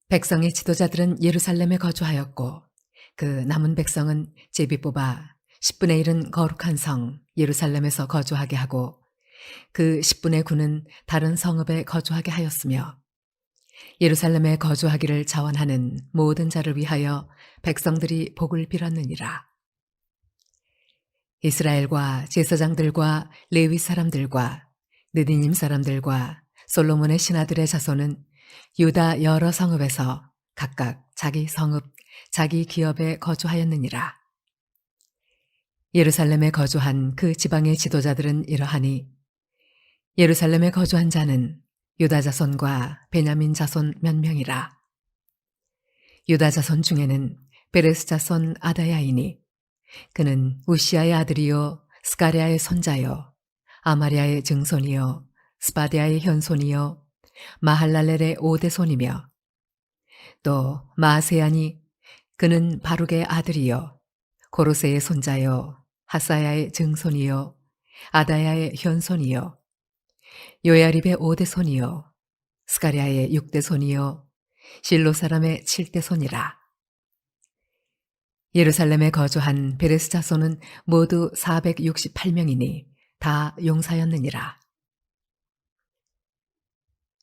백성의 지도자들은 예루살렘에 거주하였고 그 남은 백성은 제비 뽑아 10분의 1은 거룩한 성 예루살렘에서 거주하게 하고 그 10분의 9는 다른 성읍에 거주하게 하였으며 예루살렘에 거주하기를 자원하는 모든 자를 위하여 백성들이 복을 빌었느니라. 이스라엘과 제사장들과 레위 사람들과 느디님 사람들과 솔로몬의 신하들의 자손은 유다 여러 성읍에서 각각 자기 성읍, 자기 기업에 거주하였느니라. 예루살렘에 거주한 그 지방의 지도자들은 이러하니 예루살렘에 거주한 자는 유다 자손과 베냐민 자손 몇 명이라. 유다 자손 중에는 베레스 자손 아다야이니 그는 우시아의 아들이요 스가랴의 손자요 아마리아의 증손이요 스바디아의 현손이요 마할랄렐의 오대손이며 또 마세야니 그는 바룩의 아들이요 고로세의 손자요 하사야의 증손이요 아다야의 현손이요 요야립의 오대손이요 스가랴의 육대손이요 실로 사람의 칠대손이라. 예루살렘에 거주한 베레스 자손은 모두 468명이니 다 용사였느니라.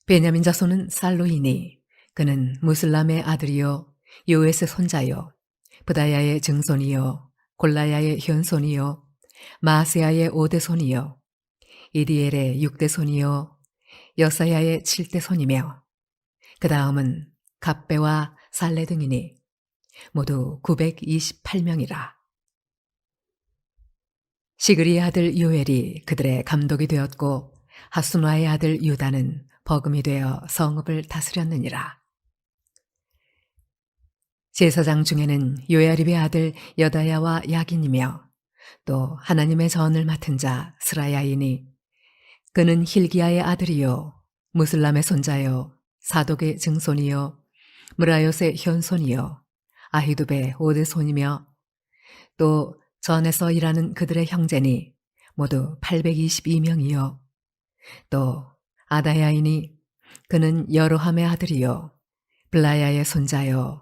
베냐민 자손은 살로이니 그는 무슬람의 아들이요 요에스의 손자요 브다야의 증손이요 골라야의 현손이요 마아세야의 오대손이요 이디엘의 육대손이요 여사야의 칠대손이며 그 다음은 갑배와 살레 등이니 모두 928명이라. 시그리의 아들 요엘이 그들의 감독이 되었고 하순와의 아들 유다는 버금이 되어 성읍을 다스렸느니라. 제사장 중에는 요야립의 아들 여다야와 야긴이며 또 하나님의 전을 맡은 자 스라야이니 그는 힐기야의 아들이요 무슬람의 손자요 사독의 증손이요 무라요스의 현손이요 아히두베의 오대손이며 또 전에서 일하는 그들의 형제니 모두 822명이요 또 아다야이니 그는 여로함의 아들이요 블라야의 손자요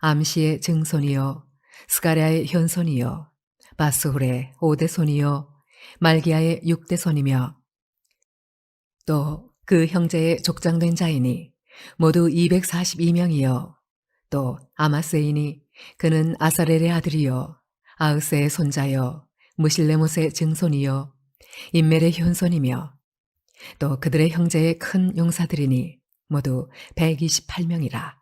암시의 증손이요 스가랴의 현손이요 바스훌의 오대손이요 말기야의 육대손이며 또 그 형제의 족장된 자이니 모두 242명이요 또 아마세이니 그는 아사렐의 아들이요 아으세의 손자요 무실레못의 증손이요 인멜의 현손이며 또 그들의 형제의 큰 용사들이니 모두 128명이라.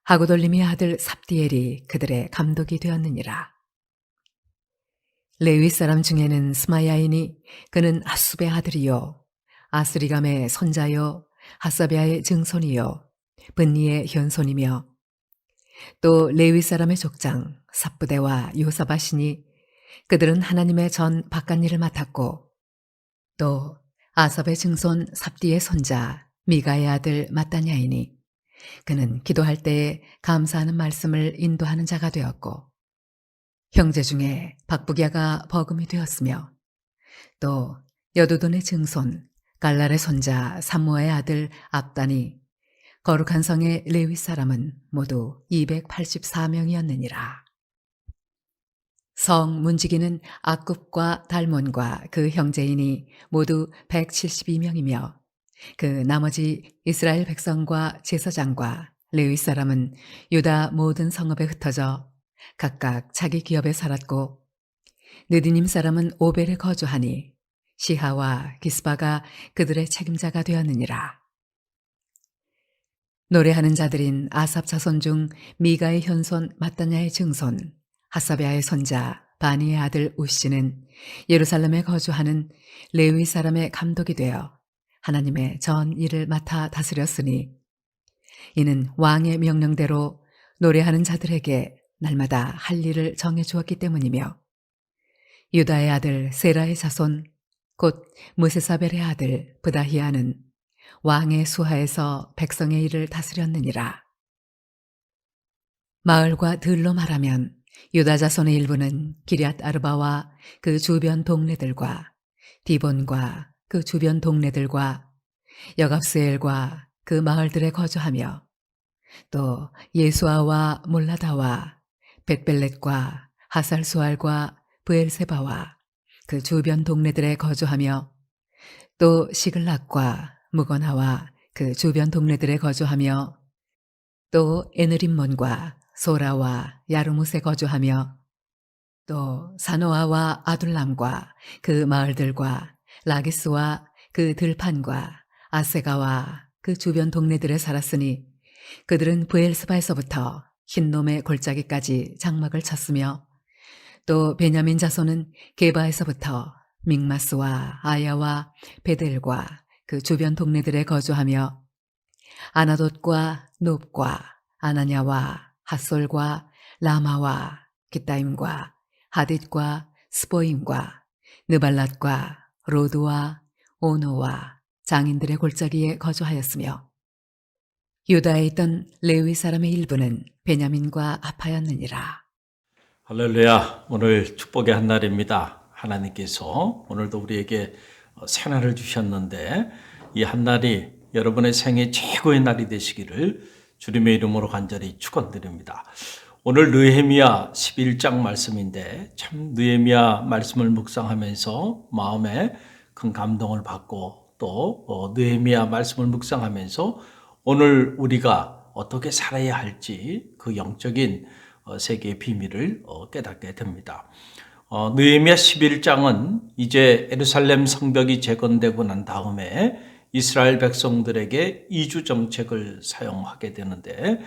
하고돌림의 아들 삽디엘이 그들의 감독이 되었느니라. 레위 사람 중에는 스마야이니 그는 하숲의 아들이요 아스리감의 손자요 하사베아의 증손이요 분니의 현손이며 또 레위 사람의 족장 삽부대와 요사바시니 그들은 하나님의 전 바깥일을 맡았고 또 아삽의 증손 삽디의 손자 미가의 아들 마따냐이니 그는 기도할 때에 감사하는 말씀을 인도하는 자가 되었고 형제 중에 박부기아가 버금이 되었으며 또 여두돈의 증손 갈랄의 손자 삼모아의 아들 압단이 거룩한 성의 레위 사람은 모두 284명이었느니라. 성 문지기는 악굽과 달몬과 그 형제인이 모두 172명이며 그 나머지 이스라엘 백성과 제사장과 레위 사람은 유다 모든 성읍에 흩어져 각각 자기 기업에 살았고 느디님 사람은 오벨에 거주하니 시하와 기스바가 그들의 책임자가 되었느니라. 노래하는 자들인 아삽 자손 중 미가의 현손 마따냐의 증손 하사베아의 손자 바니의 아들 우시는 예루살렘에 거주하는 레위 사람의 감독이 되어 하나님의 전 일을 맡아 다스렸으니 이는 왕의 명령대로 노래하는 자들에게 날마다 할 일을 정해 주었기 때문이며 유다의 아들 세라의 자손 곧 무세사벨의 아들 브다히아는 왕의 수하에서 백성의 일을 다스렸느니라. 마을과 들로 말하면 유다 자손의 일부는 기럇 아르바와 그 주변 동네들과 디본과 그 주변 동네들과 여갑스엘과 그 마을들에 거주하며 또 예수아와 몰라다와 벳벨렛과 하살수알과 브엘세바와 그 주변 동네들에 거주하며 또 시글락과 무거나와 그 주변 동네들에 거주하며 또 에느림몬과 소라와 야르무세 거주하며 또 사노아와 아둘람과 그 마을들과 라기스와 그 들판과 아세가와 그 주변 동네들에 살았으니 그들은 브엘스바에서부터 흰놈의 골짜기까지 장막을 쳤으며 또 베냐민 자손은 게바에서부터 믹마스와 아야와 베델과 그 주변 동네들에 거주하며 아나돗과 놉과 아나냐와 핫솔과 라마와 기타임과 하딧과 스보임과 느발랏과 로드와 오노와 장인들의 골짜기에 거주하였으며 유다에 있던 레위 사람의 일부는 베냐민과 합하였느니라. 할렐루야. 오늘 축복의 한 날입니다. 하나님께서 오늘도 우리에게 새날을 주셨는데 이 한 날이 여러분의 생애 최고의 날이 되시기를 주님의 이름으로 간절히 축원드립니다. 오늘 느헤미야 11장 말씀인데 참 느헤미야 말씀을 묵상하면서 마음에 큰 감동을 받고 또 느헤미야 말씀을 묵상하면서 오늘 우리가 어떻게 살아야 할지 그 영적인 세계의 비밀을 깨닫게 됩니다. 느헤미야 11장은 이제 예루살렘 성벽이 재건되고 난 다음에 이스라엘 백성들에게 이주 정책을 사용하게 되는데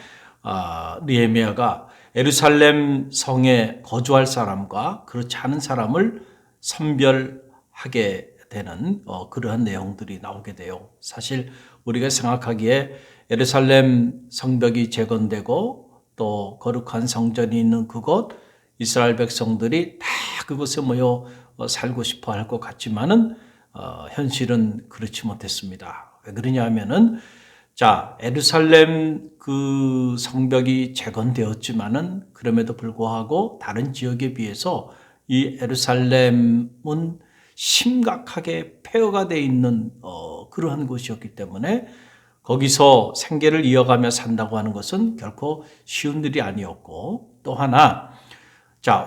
느헤미야가 예루살렘 성에 거주할 사람과 그렇지 않은 사람을 선별하게 되는 그러한 내용들이 나오게 돼요. 사실 우리가 생각하기에 예루살렘 성벽이 재건되고 또 거룩한 성전이 있는 그곳 이스라엘 백성들이 다 그곳에 모여 살고 싶어 할 것 같지만은 현실은 그렇지 못했습니다. 왜 그러냐 하면은 예루살렘 그 성벽이 재건되었지만은 그럼에도 불구하고 다른 지역에 비해서 이 예루살렘은 심각하게 폐허가 되어 있는 그러한 곳이었기 때문에 거기서 생계를 이어가며 산다고 하는 것은 결코 쉬운 일이 아니었고 또 하나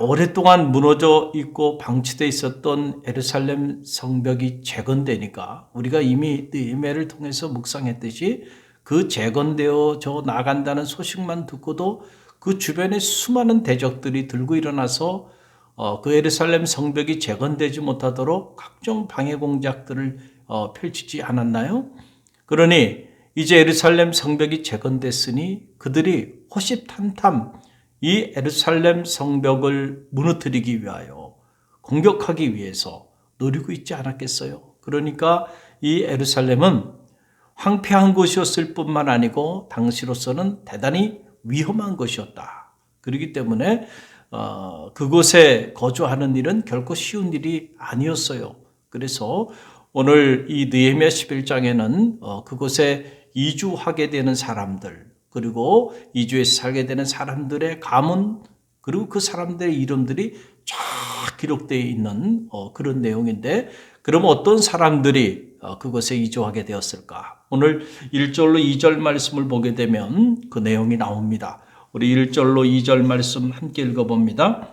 오랫동안 무너져 있고 방치되어 있었던 예루살렘 성벽이 재건되니까 우리가 이미 느헤미야를 통해서 묵상했듯이 그 재건되어져 나간다는 소식만 듣고도 그 주변에 수많은 대적들이 들고 일어나서 그 예루살렘 성벽이 재건되지 못하도록 각종 방해 공작들을 펼치지 않았나요? 그러니 이제 예루살렘 성벽이 재건됐으니 그들이 호시탐탐 이 예루살렘 성벽을 무너뜨리기 위하여 공격하기 위해서 노리고 있지 않았겠어요? 그러니까 이 예루살렘은 황폐한 곳이었을 뿐만 아니고 당시로서는 대단히 위험한 곳이었다. 그렇기 때문에 그곳에 거주하는 일은 결코 쉬운 일이 아니었어요. 그래서 오늘 이 느헤미야 11장에는 그곳에 이주하게 되는 사람들 그리고 이주해서 살게 되는 사람들의 가문 그리고 그 사람들의 이름들이 쫙 기록되어 있는 그런 내용인데 그럼 어떤 사람들이 그곳에 이주하게 되었을까? 오늘 1절로 2절 말씀을 보게 되면 그 내용이 나옵니다. 우리 1절로 2절 말씀 함께 읽어봅니다.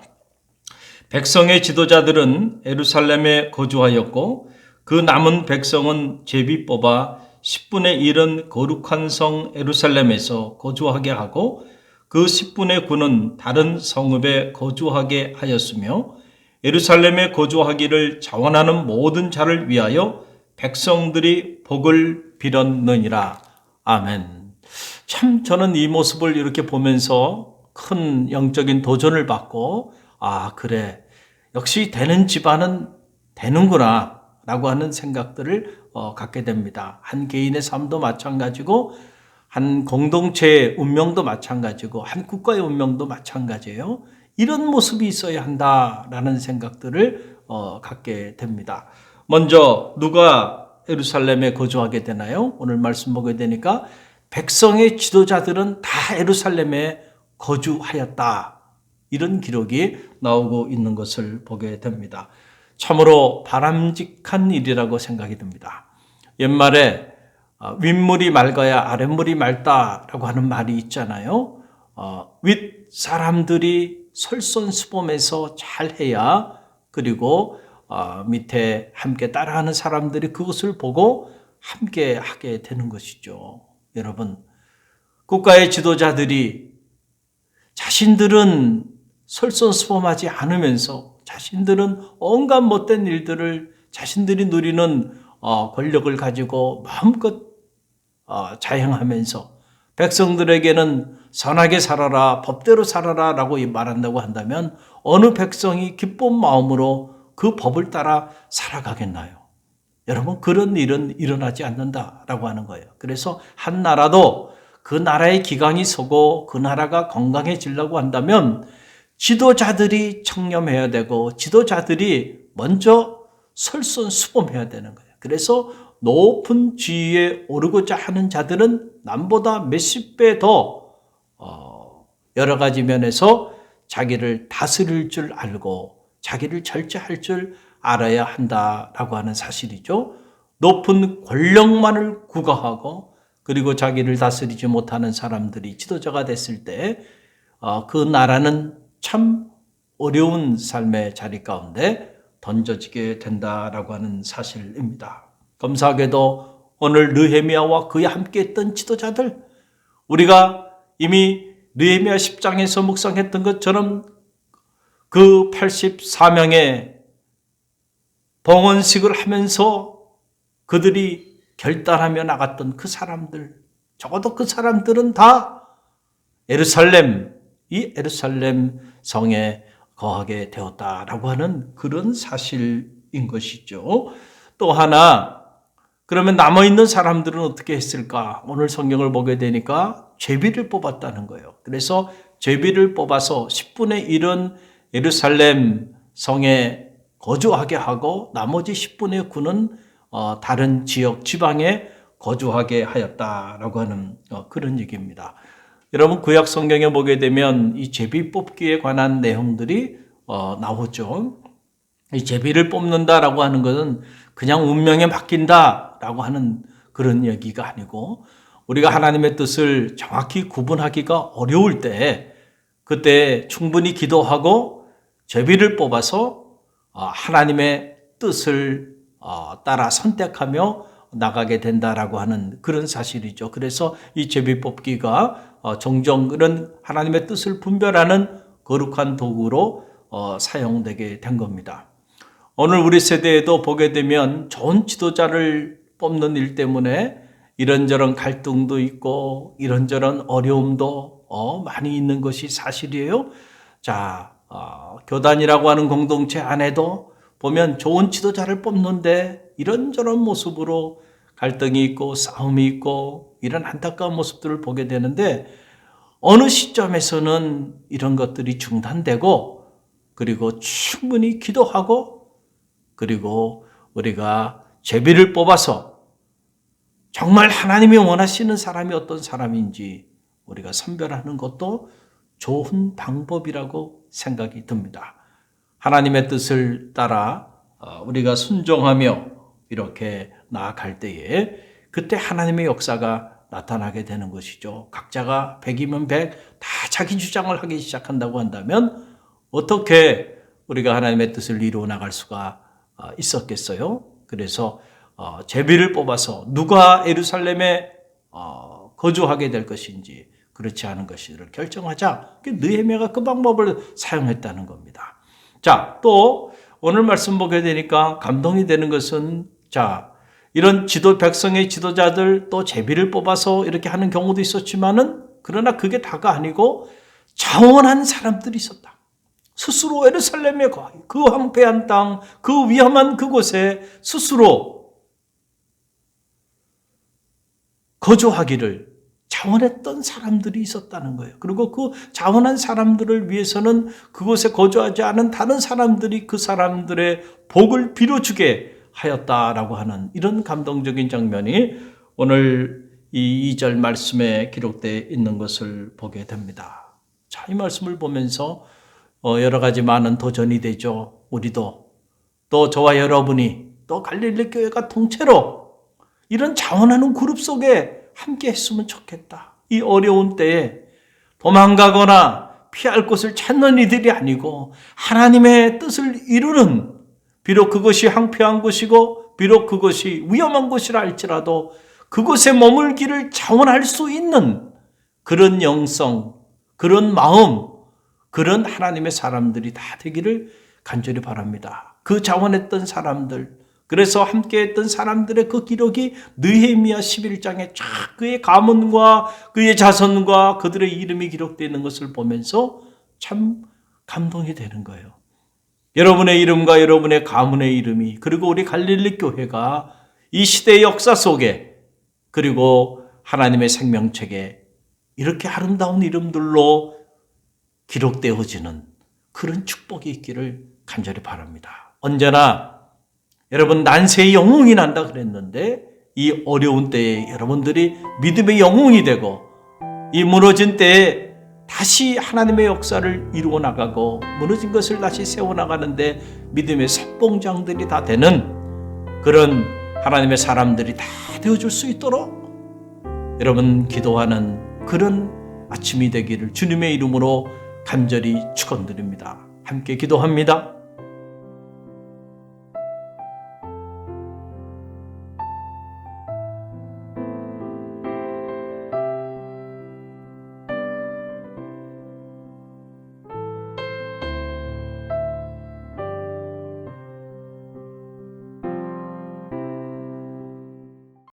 백성의 지도자들은 예루살렘에 거주하였고 그 남은 백성은 제비 뽑아 10분의 1은 거룩한 성 예루살렘에서 거주하게 하고 그 10분의 9는 다른 성읍에 거주하게 하였으며 예루살렘에 거주하기를 자원하는 모든 자를 위하여 백성들이 복을 빌었느니라. 아멘. 참 저는 이 모습을 이렇게 보면서 큰 영적인 도전을 받고 그래 역시 되는 집안은 되는구나 라고 하는 생각들을 갖게 됩니다. 한 개인의 삶도 마찬가지고 한 공동체의 운명도 마찬가지고 한 국가의 운명도 마찬가지예요. 이런 모습이 있어야 한다라는 생각들을 갖게 됩니다. 먼저 누가 예루살렘에 거주하게 되나요? 오늘 말씀 보게 되니까 백성의 지도자들은 다 예루살렘에 거주하였다. 이런 기록이 나오고 있는 것을 보게 됩니다. 참으로 바람직한 일이라고 생각이 듭니다. 옛말에 윗물이 맑아야 아랫물이 맑다라고 하는 말이 있잖아요. 윗 사람들이 솔선수범해서 잘해야, 그리고 밑에 함께 따라하는 사람들이 그것을 보고 함께 하게 되는 것이죠. 여러분, 국가의 지도자들이 자신들은 솔선수범하지 않으면서 자신들은 온갖 못된 일들을 자신들이 누리는 권력을 가지고 마음껏 자행하면서 백성들에게는 선하게 살아라, 법대로 살아라 라고 말한다고 한다면 어느 백성이 기쁜 마음으로 그 법을 따라 살아가겠나요? 여러분, 그런 일은 일어나지 않는다라고 하는 거예요. 그래서 한 나라도 그 나라의 기강이 서고 그 나라가 건강해지려고 한다면 지도자들이 청렴해야 되고 지도자들이 먼저 솔선수범해야 되는 거예요. 그래서 높은 지위에 오르고자 하는 자들은 남보다 몇십 배 더 여러 가지 면에서 자기를 다스릴 줄 알고 자기를 절제할 줄 알아야 한다라고 하는 사실이죠. 높은 권력만을 구가하고 그리고 자기를 다스리지 못하는 사람들이 지도자가 됐을 때 그 나라는 참 어려운 삶의 자리 가운데 던져지게 된다라고 하는 사실입니다. 감사하게도 오늘 느헤미야와 그에 함께했던 지도자들, 우리가 이미 느헤미야 10장에서 묵상했던 것처럼 그 84명의 봉헌식을 하면서 그들이 결단하며 나갔던 그 사람들, 적어도 그 사람들은 다 예루살렘 성에 거하게 되었다라고 하는 그런 사실인 것이죠. 또 하나, 그러면 남아있는 사람들은 어떻게 했을까? 오늘 성경을 보게 되니까 제비를 뽑았다는 거예요. 그래서 제비를 뽑아서 10분의 1은 예루살렘 성에 거주하게 하고 나머지 10분의 9는 다른 지역 지방에 거주하게 하였다라고 하는 그런 얘기입니다. 여러분, 구약 성경에 보게 되면 이 제비 뽑기에 관한 내용들이 나오죠. 이 제비를 뽑는다라고 하는 것은 그냥 운명에 맡긴다라고 하는 그런 얘기가 아니고, 우리가 하나님의 뜻을 정확히 구분하기가 어려울 때 그때 충분히 기도하고 제비를 뽑아서 하나님의 뜻을 따라 선택하며 나가게 된다라고 하는 그런 사실이죠. 그래서 이 제비 뽑기가 종종 그런 하나님의 뜻을 분별하는 거룩한 도구로 사용되게 된 겁니다. 오늘 우리 세대에도 보게 되면 좋은 지도자를 뽑는 일 때문에 이런저런 갈등도 있고 이런저런 어려움도 많이 있는 것이 사실이에요. 자, 교단이라고 하는 공동체 안에도 보면 좋은 지도자를 뽑는데 이런저런 모습으로 갈등이 있고 싸움이 있고 이런 안타까운 모습들을 보게 되는데, 어느 시점에서는 이런 것들이 중단되고 그리고 충분히 기도하고 그리고 우리가 제비를 뽑아서 정말 하나님이 원하시는 사람이 어떤 사람인지 우리가 선별하는 것도 좋은 방법이라고 생각이 듭니다. 하나님의 뜻을 따라 우리가 순종하며 이렇게 나아갈 때에 그때 하나님의 역사가 나타나게 되는 것이죠. 각자가 100이면 100, 다 자기 주장을 하기 시작한다고 한다면 어떻게 우리가 하나님의 뜻을 이루어 나갈 수가 있었겠어요? 그래서 제비를 뽑아서 누가 예루살렘에 거주하게 될 것인지 그렇지 않은 것을 결정하자. 느헤미야가 그 방법을 사용했다는 겁니다. 자, 또 오늘 말씀 보게 되니까 감동이 되는 것은, 자, 이런 백성의 지도자들 또 제비를 뽑아서 이렇게 하는 경우도 있었지만은, 그러나 그게 다가 아니고 자원한 사람들이 있었다. 스스로 예루살렘에 그 황폐한 땅, 그 위험한 그곳에 스스로 거주하기를 자원했던 사람들이 있었다는 거예요. 그리고 그 자원한 사람들을 위해서는 그곳에 거주하지 않은 다른 사람들이 그 사람들의 복을 빌어주게 하였다라고 하는 이런 감동적인 장면이 오늘 이 2절 말씀에 기록되어 있는 것을 보게 됩니다. 자, 이 말씀을 보면서 여러 가지 많은 도전이 되죠. 우리도 또 저와 여러분이 또 갈릴리 교회가 통째로 이런 자원하는 그룹 속에 함께 했으면 좋겠다. 이 어려운 때에 도망가거나 피할 곳을 찾는 이들이 아니고 하나님의 뜻을 이루는, 비록 그것이 황폐한 곳이고 비록 그것이 위험한 곳이라 할지라도 그곳에 머물기를 자원할 수 있는 그런 영성, 그런 마음, 그런 하나님의 사람들이 다 되기를 간절히 바랍니다. 그 자원했던 사람들, 그래서 함께했던 사람들의 그 기록이 느헤미야 11장에 쫙 그의 가문과 그의 자손과 그들의 이름이 기록되어 있는 것을 보면서 참 감동이 되는 거예요. 여러분의 이름과 여러분의 가문의 이름이, 그리고 우리 갈릴리 교회가 이 시대의 역사 속에, 그리고 하나님의 생명책에 이렇게 아름다운 이름들로 기록되어지는 그런 축복이 있기를 간절히 바랍니다. 언제나 여러분, 난세의 영웅이 난다 그랬는데 이 어려운 때에 여러분들이 믿음의 영웅이 되고 이 무너진 때에 다시 하나님의 역사를 이루어 나가고 무너진 것을 다시 세워나가는데 믿음의 선봉장들이 다 되는 그런 하나님의 사람들이 다 되어줄 수 있도록 여러분 기도하는 그런 아침이 되기를 주님의 이름으로 간절히 축원드립니다. 함께 기도합니다.